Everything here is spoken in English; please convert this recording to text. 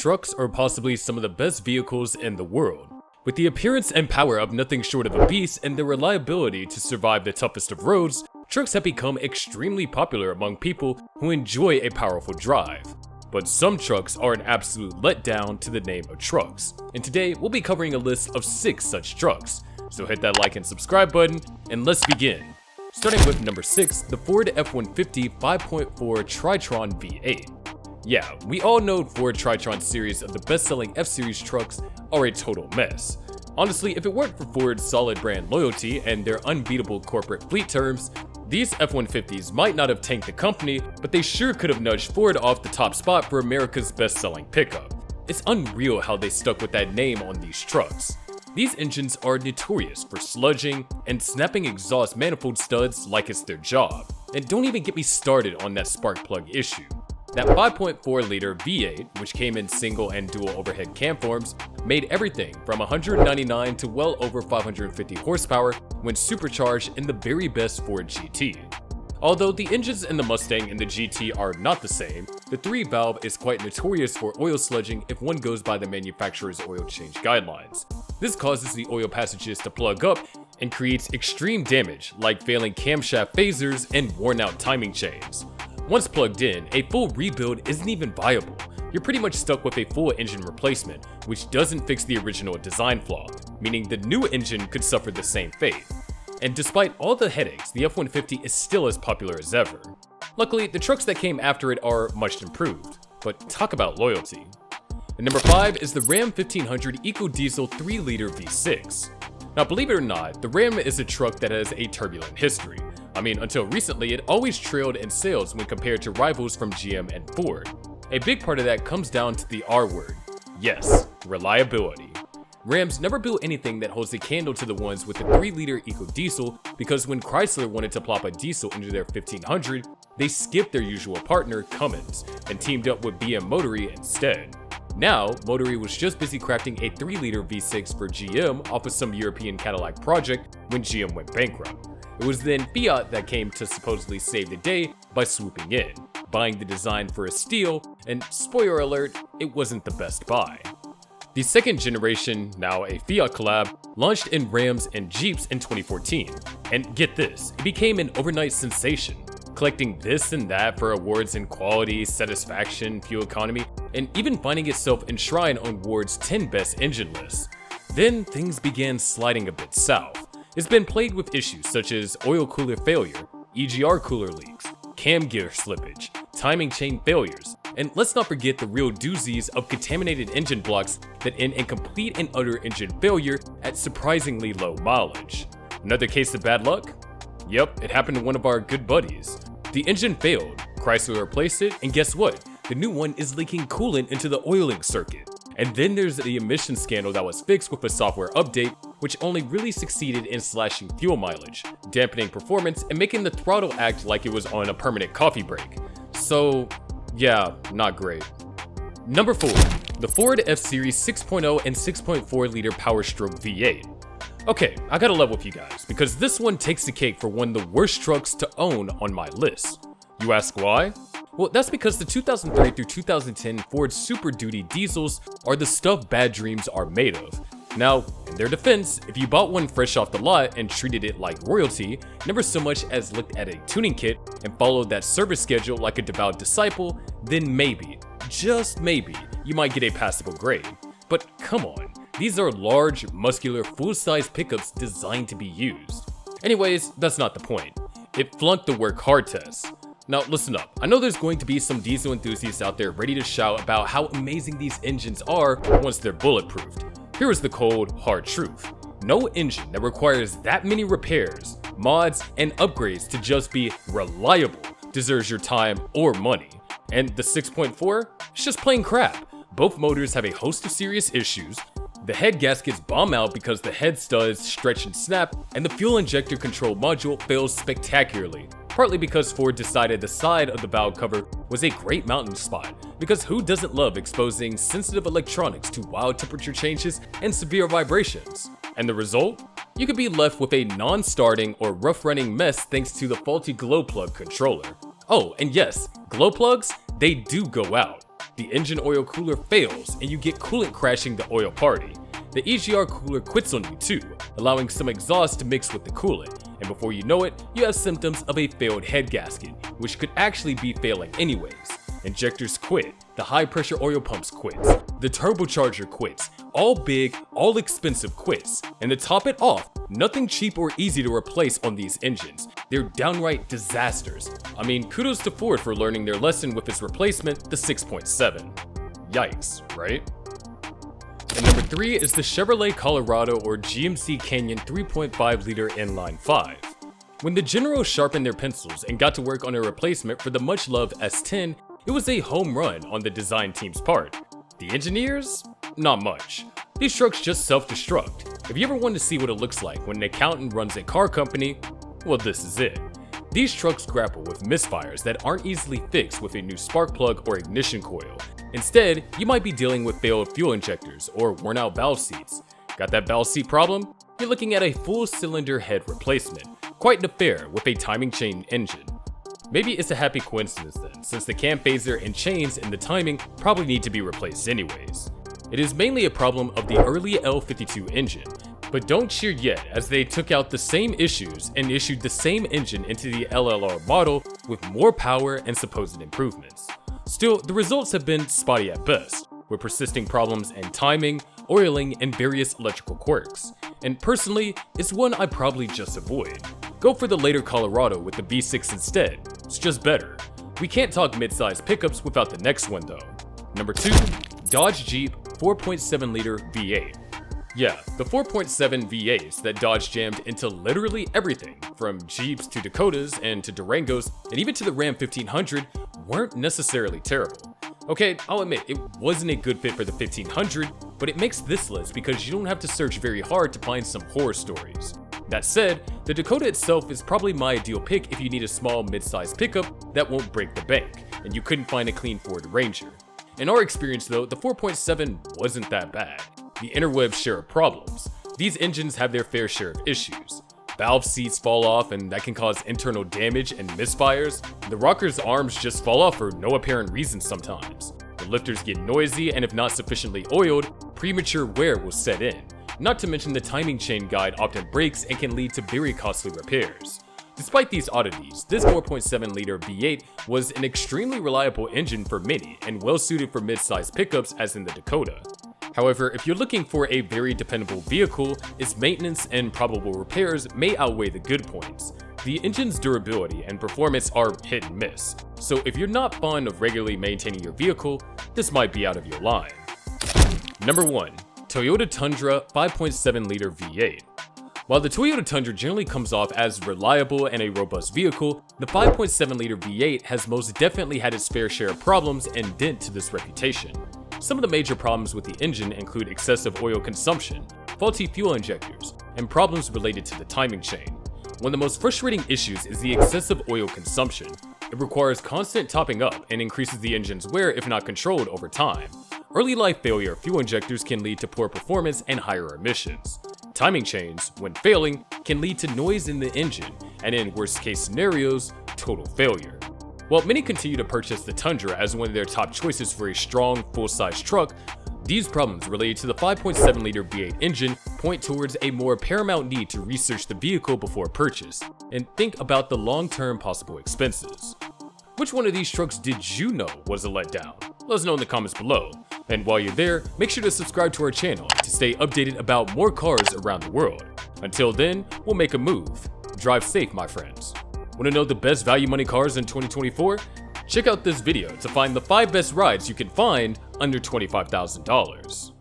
trucks are possibly some of the best vehicles in the world. With the appearance and power of nothing short of a beast and the reliability to survive the toughest of roads, trucks have become extremely popular among people who enjoy a powerful drive. But some trucks are an absolute letdown to the name of trucks, and today we'll be covering a list of 6 such trucks. So hit that like and subscribe button, and let's begin. Starting with number 6, the Ford F-150 5.4 Tritron V8. Yeah, we all know Ford Tritron series of the best-selling F-Series trucks are a total mess. Honestly, if it weren't for Ford's solid brand loyalty and their unbeatable corporate fleet terms, these F-150s might not have tanked the company, but they sure could have nudged Ford off the top spot for America's best-selling pickup. It's unreal how they stuck with that name on these trucks. These engines are notorious for sludging and snapping exhaust manifold studs like it's their job. And don't even get me started on that spark plug issue. That 5.4-liter V8, which came in single and dual overhead cam forms, made everything from 199 to well over 550 horsepower when supercharged in the very best Ford GT. Although the engines in the Mustang and the GT are not the same, the 3-valve is quite notorious for oil sludging if one goes by the manufacturer's oil change guidelines. This causes the oil passages to plug up and creates extreme damage like failing camshaft phasers and worn out timing chains. Once plugged in, a full rebuild isn't even viable. You're pretty much stuck with a full engine replacement, which doesn't fix the original design flaw, meaning the new engine could suffer the same fate. And despite all the headaches, the F-150 is still as popular as ever. Luckily, the trucks that came after it are much improved, but talk about loyalty. And number 5 is the Ram 1500 EcoDiesel 3-liter V6. Now believe it or not, the Ram is a truck that has a turbulent history. I mean, until recently, it always trailed in sales when compared to rivals from GM and Ford. A big part of that comes down to the R word. Yes, reliability. Rams never built anything that holds a candle to the ones with the 3-liter EcoDiesel because when Chrysler wanted to plop a diesel into their 1500, they skipped their usual partner, Cummins, and teamed up with BM Motory instead. Now, Motory was just busy crafting a 3-liter V6 for GM off of some European Cadillac project when GM went bankrupt. It was then Fiat that came to supposedly save the day by swooping in, buying the design for a steal, and spoiler alert, it wasn't the best buy. The second generation, now a Fiat collab, launched in Rams and Jeeps in 2014, and get this, it became an overnight sensation, collecting this and that for awards in quality, satisfaction, fuel economy, and even finding itself enshrined on Ward's 10 best engine lists. Then things began sliding a bit south. It's been plagued with issues such as oil cooler failure, EGR cooler leaks, cam gear slippage, timing chain failures, and let's not forget the real doozies of contaminated engine blocks that end in complete and utter engine failure at surprisingly low mileage. Another case of bad luck? Yep, it happened to one of our good buddies. The engine failed, Chrysler replaced it, and guess what? The new one is leaking coolant into the oiling circuit. And then there's the emission scandal that was fixed with a software update, which only really succeeded in slashing fuel mileage, dampening performance, and making the throttle act like it was on a permanent coffee break. So, yeah, not great. Number 4, the Ford F-Series 6.0 and 6.4-liter Power Stroke V8. Okay, I gotta level with you guys, because this one takes the cake for one of the worst trucks to own on my list. You ask why? Well, that's because the 2003 through 2010 Ford Super Duty diesels are the stuff bad dreams are made of. Now, in their defense, if you bought one fresh off the lot and treated it like royalty, never so much as looked at a tuning kit and followed that service schedule like a devout disciple, then maybe, just maybe, you might get a passable grade. But come on, these are large, muscular, full-size pickups designed to be used. Anyways, that's not the point. It flunked the work hard test. Now listen up, I know there's going to be some diesel enthusiasts out there ready to shout about how amazing these engines are once they're bulletproofed. Here is the cold, hard truth. No engine that requires that many repairs, mods, and upgrades to just be reliable deserves your time or money. And the 6.4? It's just plain crap. Both motors have a host of serious issues. The head gaskets bomb out because the head studs stretch and snap, and the fuel injector control module fails spectacularly. Partly because Ford decided the side of the valve cover was a great mounting spot, because who doesn't love exposing sensitive electronics to wild temperature changes and severe vibrations? And the result? You could be left with a non-starting or rough-running mess thanks to the faulty glow plug controller. Oh, and yes, glow plugs, they do go out. the engine oil cooler fails and you get coolant crashing the oil party. The EGR cooler quits on you too, allowing some exhaust to mix with the coolant, and before you know it, you have symptoms of a failed head gasket, which could actually be failing anyways. Injectors quit, the high pressure oil pumps quits, the turbocharger quits, all big, all expensive quits, and to top it off, nothing cheap or easy to replace on these engines. They're downright disasters. I mean, kudos to Ford for learning their lesson with its replacement, the 6.7. Yikes, right? And number 3 is the Chevrolet Colorado or GMC Canyon 3.5 liter inline 5. When the Generals sharpened their pencils and got to work on a replacement for the much loved S10, it was a home run on the design team's part. The engineers? Not much. These trucks just self-destruct. If you ever want to see what it looks like when an accountant runs a car company, well, this is it. These trucks grapple with misfires that aren't easily fixed with a new spark plug or ignition coil. Instead, you might be dealing with failed fuel injectors or worn out valve seats. Got that valve seat problem? You're looking at a full cylinder head replacement, quite an affair with a timing chain engine. Maybe it's a happy coincidence then, since the cam phaser and chains and the timing probably need to be replaced anyways. It is mainly a problem of the early L52 engine, but don't cheer yet as they took out the same issues and issued the same engine into the LLR model with more power and supposed improvements. Still, the results have been spotty at best, with persisting problems in timing, oiling, and various electrical quirks. And personally, it's one I'd probably just avoid. Go for the later Colorado with the V6 instead, it's just better. We can't talk mid-size pickups without the next one though. Number 2, Dodge Jeep 4.7 liter V8. Yeah, the 4.7 V8s that Dodge jammed into literally everything, from Jeeps to Dakotas and to Durangos and even to the Ram 1500, weren't necessarily terrible. Okay, I'll admit, it wasn't a good fit for the 1500, but it makes this list because you don't have to search very hard to find some horror stories. That said, the Dakota itself is probably my ideal pick if you need a small mid-sized pickup that won't break the bank, and you couldn't find a clean Ford Ranger. In our experience though, the 4.7 wasn't that bad. The interwebs share problems. These engines have their fair share of issues. Valve seats fall off and that can cause internal damage and misfires. The rocker's arms just fall off for no apparent reason sometimes. The lifters get noisy and if not sufficiently oiled, premature wear will set in. Not to mention the timing chain guide often breaks and can lead to very costly repairs. Despite these oddities, this 4.7 liter V8 was an extremely reliable engine for many and well suited for mid-sized pickups as in the Dakota. However, if you're looking for a very dependable vehicle, its maintenance and probable repairs may outweigh the good points. The engine's durability and performance are hit and miss, so if you're not fond of regularly maintaining your vehicle, this might be out of your line. Number 1. Toyota Tundra 5.7 liter V8. While the Toyota Tundra generally comes off as reliable and a robust vehicle, the 5.7 liter V8 has most definitely had its fair share of problems and dent to this reputation. Some of the major problems with the engine include excessive oil consumption, faulty fuel injectors, and problems related to the timing chain. One of the most frustrating issues is the excessive oil consumption. It requires constant topping up and increases the engine's wear if not controlled over time. Early life failure of fuel injectors can lead to poor performance and higher emissions. Timing chains, when failing, can lead to noise in the engine, and in worst case scenarios, total failure. While many continue to purchase the Tundra as one of their top choices for a strong, full-size truck, these problems related to the 5.7 liter V8 engine point towards a more paramount need to research the vehicle before purchase, and think about the long-term possible expenses. Which one of these trucks did you know was a letdown? Let us know in the comments below. And while you're there, make sure to subscribe to our channel to stay updated about more cars around the world. Until then, we'll make a move. Drive safe, my friends. Want to know the best value money cars in 2024? Check out this video to find the 5 best rides you can find under $25,000.